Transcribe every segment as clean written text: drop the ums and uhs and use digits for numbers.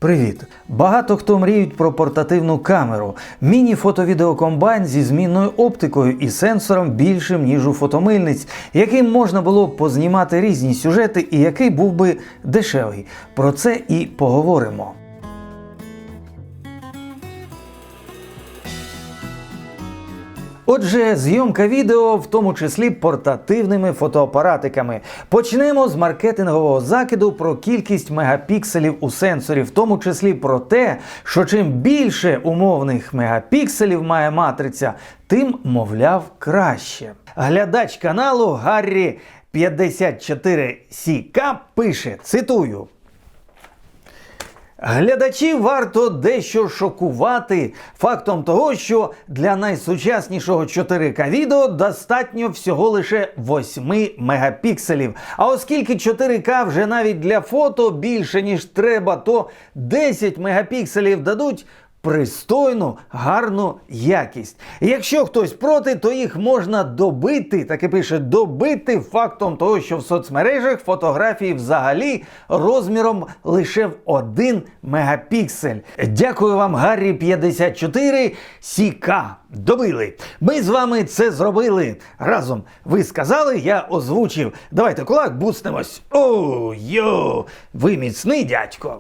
Привіт! Багато хто мріють про портативну камеру. Міні-фото-відеокомбайн зі змінною оптикою і сенсором більшим, ніж у фотомильниць, яким можна було б познімати різні сюжети і який був би дешевий. Про це і поговоримо. Отже, зйомка відео, в тому числі портативними фотоапаратиками. Почнемо з маркетингового закиду про кількість мегапікселів у сенсорі, в тому числі про те, що чим більше умовних мегапікселів має матриця, тим, мовляв, краще. Глядач каналу Гаррі 54CK пише, цитую: глядачів варто дещо шокувати фактом того, що для найсучаснішого 4К відео достатньо всього лише 8 мегапікселів. А оскільки 4К вже навіть для фото більше ніж треба, то 10 мегапікселів дадуть пристойну, гарну якість. Якщо хтось проти, то їх можна добити, так і пише, добити фактом того, що в соцмережах фотографії взагалі розміром лише в 1 мегапіксель. Дякую вам, Гаррі 54CK. Добили. Ми з вами це зробили разом. Ви сказали, я озвучив. Давайте кулак бустимось. О-йо! Ви міцний, дядько.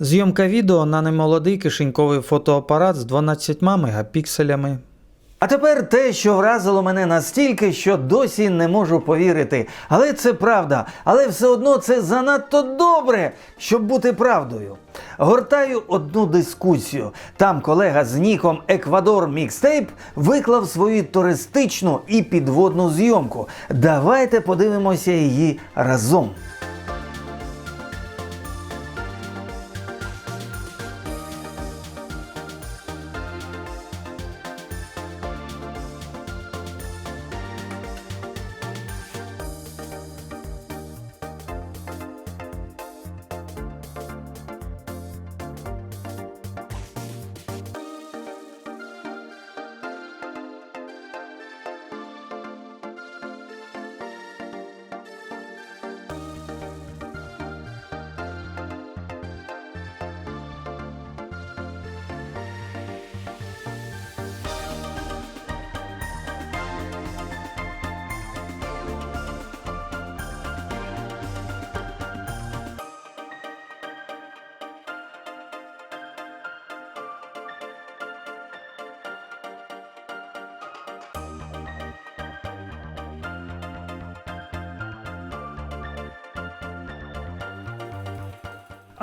Зйомка відео на немолодий кишеньковий фотоапарат з 12 мегапікселями. А тепер те, що вразило мене настільки, що досі не можу повірити. Але це правда. Але все одно це занадто добре, щоб бути правдою. Гортаю одну дискусію. Там колега з ніком Еквадор Мікстейп виклав свою туристичну і підводну зйомку. Давайте подивимося її разом.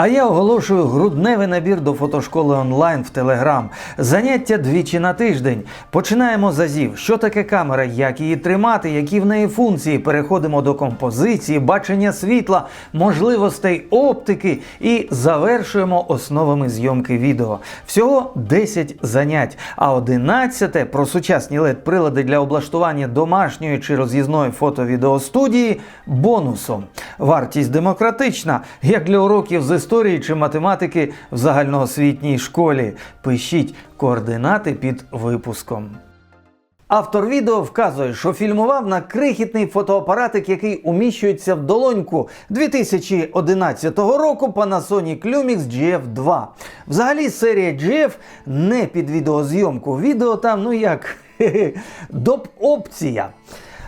А я оголошую грудневий набір до фотошколи онлайн в Телеграм. Заняття двічі на тиждень. Починаємо з азів. Що таке камера, як її тримати, які в неї функції. Переходимо до композиції, бачення світла, можливостей оптики і завершуємо основами зйомки відео. Всього 10 занять. А 11-те про сучасні LED-прилади для облаштування домашньої чи роз'їзної фото-відеостудії бонусом. Вартість демократична, як для уроків з історії чи математики в загальноосвітній школі. Пишіть координати під випуском. Автор відео вказує, що фільмував на крихітний фотоапаратик, який уміщується в долоньку 2011 року Panasonic Lumix GF2. Взагалі серія GF не під відеозйомку. Відео там, ну як, доп-опція.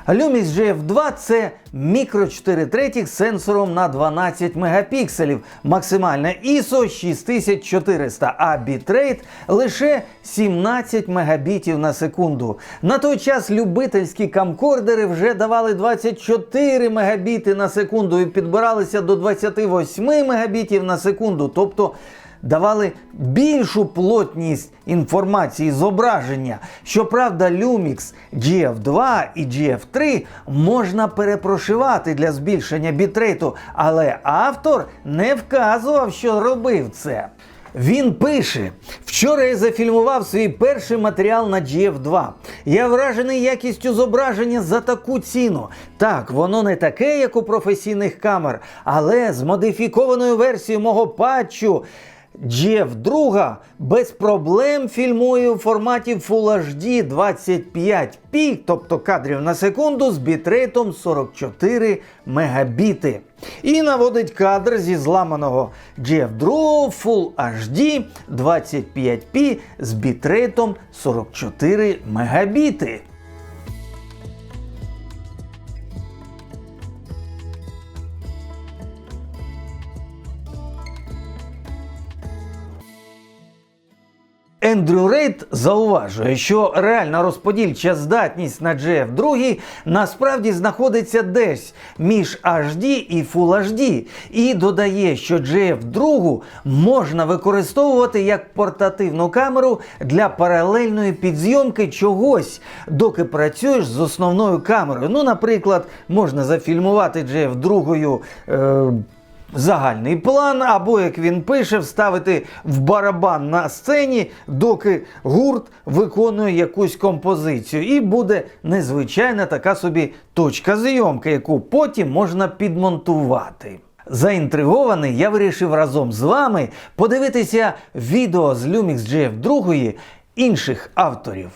Lumix GF2 – це мікро 4/3 з сенсором на 12 мегапікселів, максимальне ISO 6400, а бітрейт лише 17 мегабітів на секунду. На той час любительські камкордери вже давали 24 мегабіти на секунду і підбиралися до 28 мегабітів на секунду, тобто давали більшу плотність інформації, зображення. Щоправда, Lumix GF2 і GF3 можна перепрошивати для збільшення бітрейту, але автор не вказував, що робив це. Він пише: вчора я зафільмував свій перший матеріал на GF2. Я вражений якістю зображення за таку ціну. Так, воно не таке, як у професійних камер, але з модифікованою версією мого патчу GF2 без проблем фільмує у форматі Full HD 25p, тобто кадрів на секунду з бітрейтом 44 мегабіти. І наводить кадр зі зламаного GF2 Full HD 25p з бітрейтом 44 мегабіти. Ендрю Рейд зауважує, що реальна розподільча здатність на GF2 насправді знаходиться десь між HD і Full HD, і додає, що GF2 можна використовувати як портативну камеру для паралельної підзйомки чогось, доки працюєш з основною камерою. Ну, наприклад, можна зафільмувати GF2 загальний план, або, як він пише, вставити в барабан на сцені, доки гурт виконує якусь композицію. І буде незвичайна така собі точка зйомки, яку потім можна підмонтувати. Заінтригований, я вирішив разом з вами подивитися відео з Lumix GF2 інших авторів.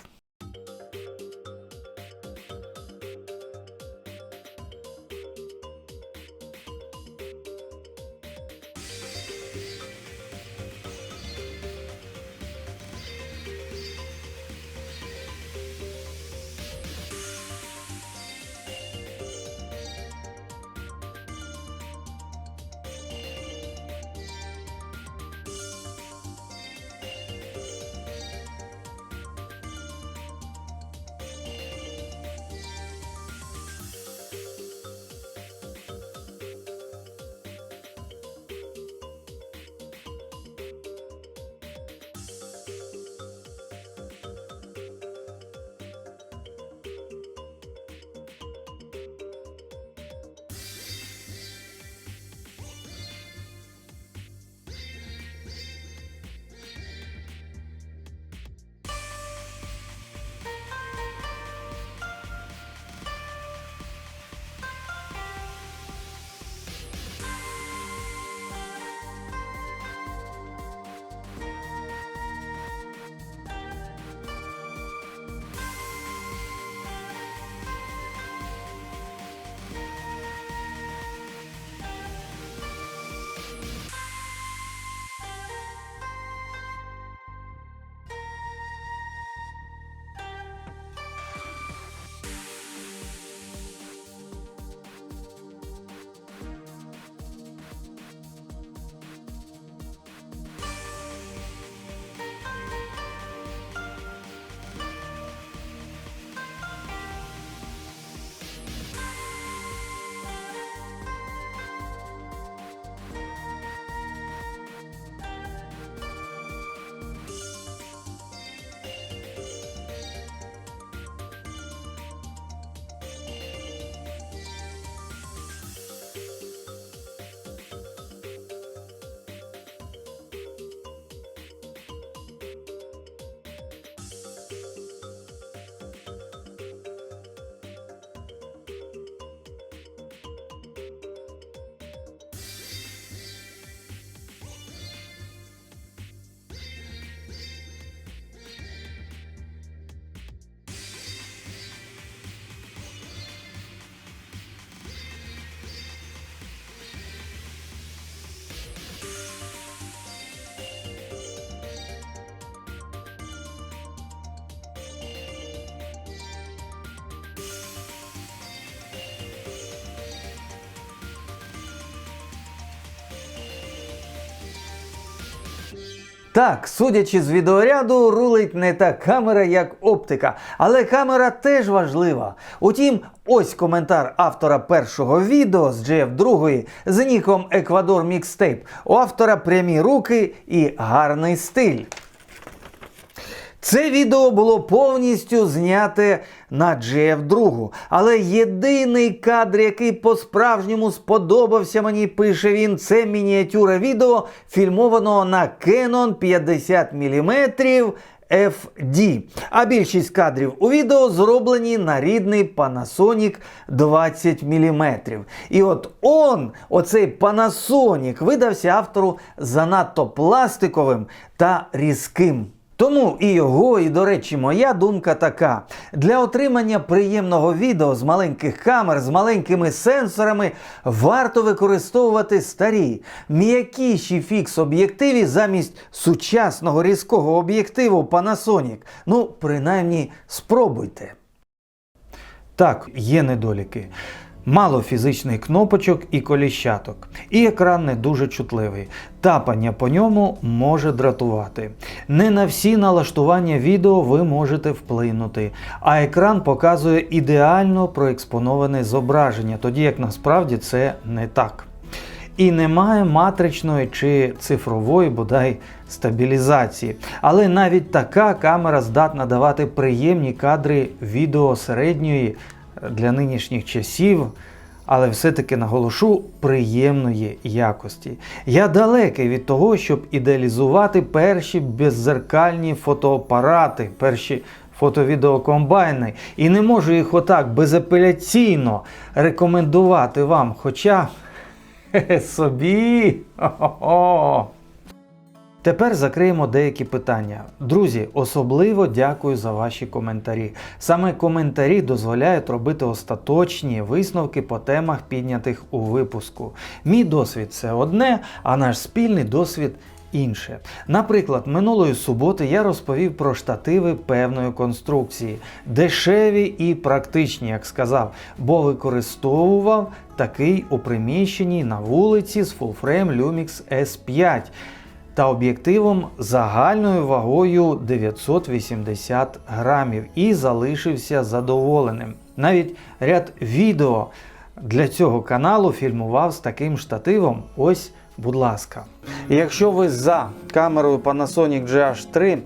Так, судячи з відеоряду, рулить не та камера, як оптика. Але камера теж важлива. Утім, ось коментар автора першого відео з GF2 з ніком Ecuador Mixtape. У автора прямі руки і гарний стиль. Це відео було повністю зняте на GF2, але єдиний кадр, який по-справжньому сподобався мені, пише він, це мініатюра відео, фільмованого на Canon 50 мм FD. А більшість кадрів у відео зроблені на рідний Panasonic 20 мм. І от оцей Panasonic видався автору занадто пластиковим та різким. Тому і його, і, до речі, моя думка така. Для отримання приємного відео з маленьких камер, з маленькими сенсорами варто використовувати старі, м'якіші фікс-об'єктиви замість сучасного різкого об'єктиву Panasonic. Ну, принаймні, спробуйте. Так, є недоліки. Мало фізичних кнопочок і коліщаток. І екран не дуже чутливий. Тапання по ньому може дратувати. Не на всі налаштування відео ви можете вплинути. А екран показує ідеально проекспоноване зображення, тоді як насправді це не так. І немає матричної чи цифрової, бодай, стабілізації. Але навіть така камера здатна давати приємні кадри відео середньої, для нинішніх часів, але все-таки наголошу, приємної якості. Я далекий від того, щоб ідеалізувати перші беззеркальні фотоапарати, перші фото-відеокомбайни, і не можу їх отак безапеляційно рекомендувати вам, хоча собі. Хо-хо-хо. Тепер закриємо деякі питання. Друзі, особливо дякую за ваші коментарі. Саме коментарі дозволяють робити остаточні висновки по темах, піднятих у випуску. Мій досвід – це одне, а наш спільний досвід – інше. Наприклад, минулої суботи я розповів про штативи певної конструкції. Дешеві і практичні, як сказав, бо використовував такий у приміщенні на вулиці з Fullframe Lumix S5. Та об'єктивом загальною вагою 980 грамів і залишився задоволеним. Навіть ряд відео для цього каналу фільмував з таким штативом. Ось, будь ласка. Якщо ви за камерою Panasonic GH3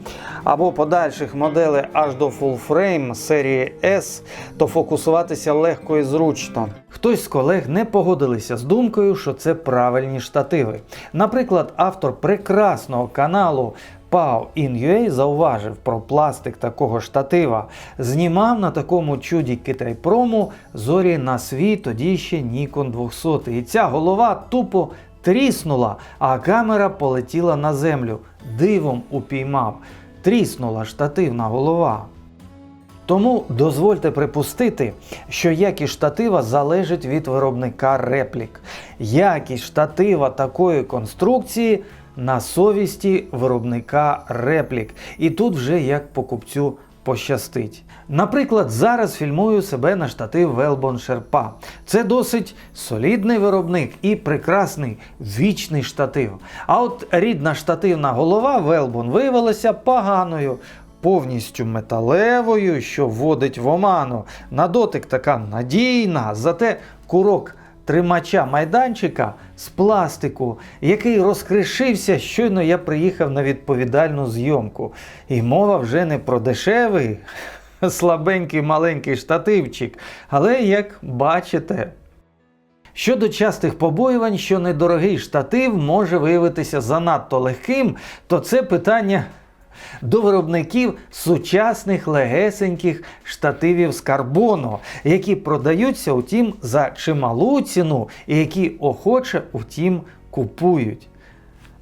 або подальших моделей аж до Fullframe серії S, то фокусуватися легко і зручно. Хтось з колег не погодилися з думкою, що це правильні штативи. Наприклад, автор прекрасного каналу Pau In.ua зауважив про пластик такого штатива. Знімав на такому чуді Китайпрому зорі на свій тоді ще Nikon 200. І ця голова тупо тріснула, а камера полетіла на землю. Дивом упіймав. Тріснула штативна голова. Тому дозвольте припустити, що якість штатива залежить від виробника реплік. Якість штатива такої конструкції на совісті виробника реплік. І тут вже як покупцю пощастить. Наприклад, зараз фільмую себе на штатив Wellbone Sherpa. Це досить солідний виробник і прекрасний вічний штатив. А от рідна штативна голова Wellbone виявилася поганою. Повністю металевою, що вводить в оману. На дотик така надійна, зате курок тримача майданчика з пластику, який розкришився, щойно я приїхав на відповідальну зйомку. І мова вже не про дешевий, слабенький маленький штативчик, але, як бачите. Щодо частих побоювань, що недорогий штатив може виявитися занадто легким, то це питання до виробників сучасних легесеньких штативів з карбону, які продаються, утім, за чималу ціну і які охоче, утім, купують.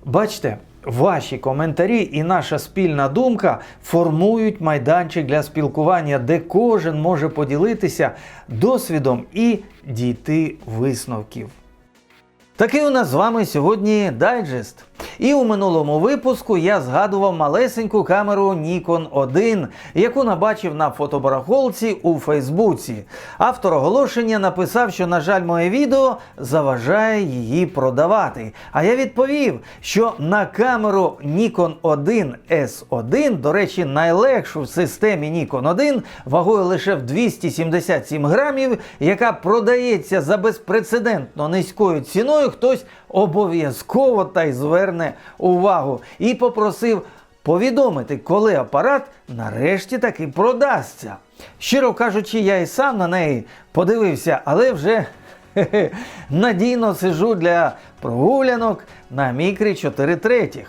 Бачите, ваші коментарі і наша спільна думка формують майданчик для спілкування, де кожен може поділитися досвідом і дійти висновків. Такий у нас з вами сьогодні дайджест. І у минулому випуску я згадував малесеньку камеру Nikon 1, яку набачив на фотобарахолці у Фейсбуці. Автор оголошення написав, що, на жаль, моє відео заважає її продавати. А я відповів, що на камеру Nikon 1 S1, до речі, найлегшу в системі Nikon 1, вагою лише в 277 грамів, яка продається за безпрецедентно низькою ціною, хтось обов'язково та й зверне увагу. І попросив повідомити, коли апарат нарешті таки продасться. Щиро кажучи, я і сам на неї подивився, але вже надійно сиджу для прогулянок на мікрі 4/3.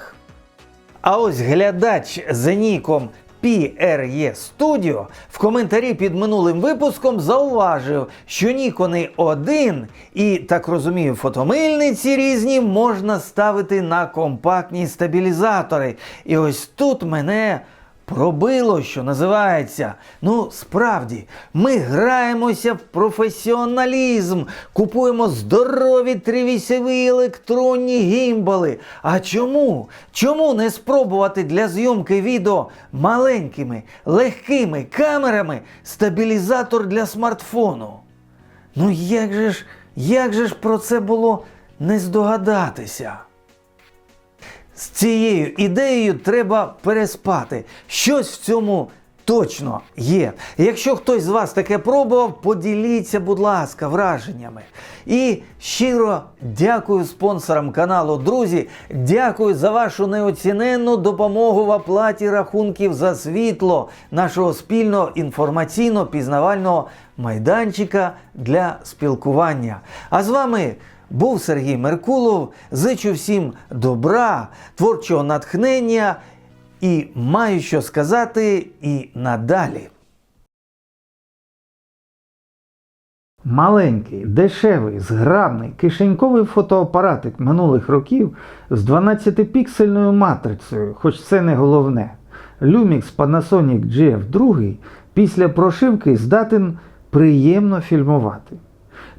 А ось глядач з ніком PRE Studio в коментарі під минулим випуском зауважив, що Nikon 1 і, так розумію, фотомильниці різні можна ставити на компактні стабілізатори. І ось тут мене пробило, що називається. Ну, справді, ми граємося в професіоналізм, купуємо здорові тривісові електронні гімбали. А чому? Чому не спробувати для зйомки відео маленькими, легкими камерами стабілізатор для смартфону? Ну як же ж про це було не здогадатися? З цією ідеєю треба переспати. Щось в цьому точно є. Якщо хтось з вас таке пробував, поділіться, будь ласка, враженнями. І щиро дякую спонсорам каналу. Друзі, дякую за вашу неоціненну допомогу в оплаті рахунків за світло нашого спільного інформаційно-пізнавального майданчика для спілкування. А з вами був Сергій Меркулов. Зичу всім добра, творчого натхнення і маю що сказати і надалі. Маленький, дешевий, зграбний, кишеньковий фотоапаратик минулих років з 12-піксельною матрицею, хоч це не головне. Lumix Panasonic GF2 після прошивки здатен приємно фільмувати.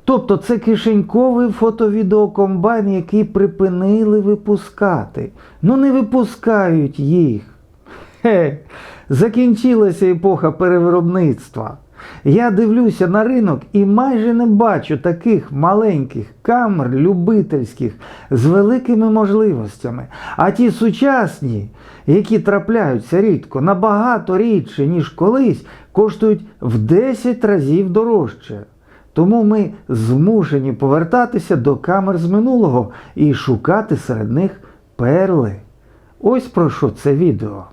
Тобто це кишеньковий фото-відеокомбайн, який припинили випускати. Ну не випускають їх. Закінчилася епоха перевиробництва. Я дивлюся на ринок і майже не бачу таких маленьких камер любительських з великими можливостями. А ті сучасні, які трапляються рідко, набагато рідше, ніж колись, коштують в 10 разів дорожче. Тому ми змушені повертатися до камер з минулого і шукати серед них перли. Ось про що це відео.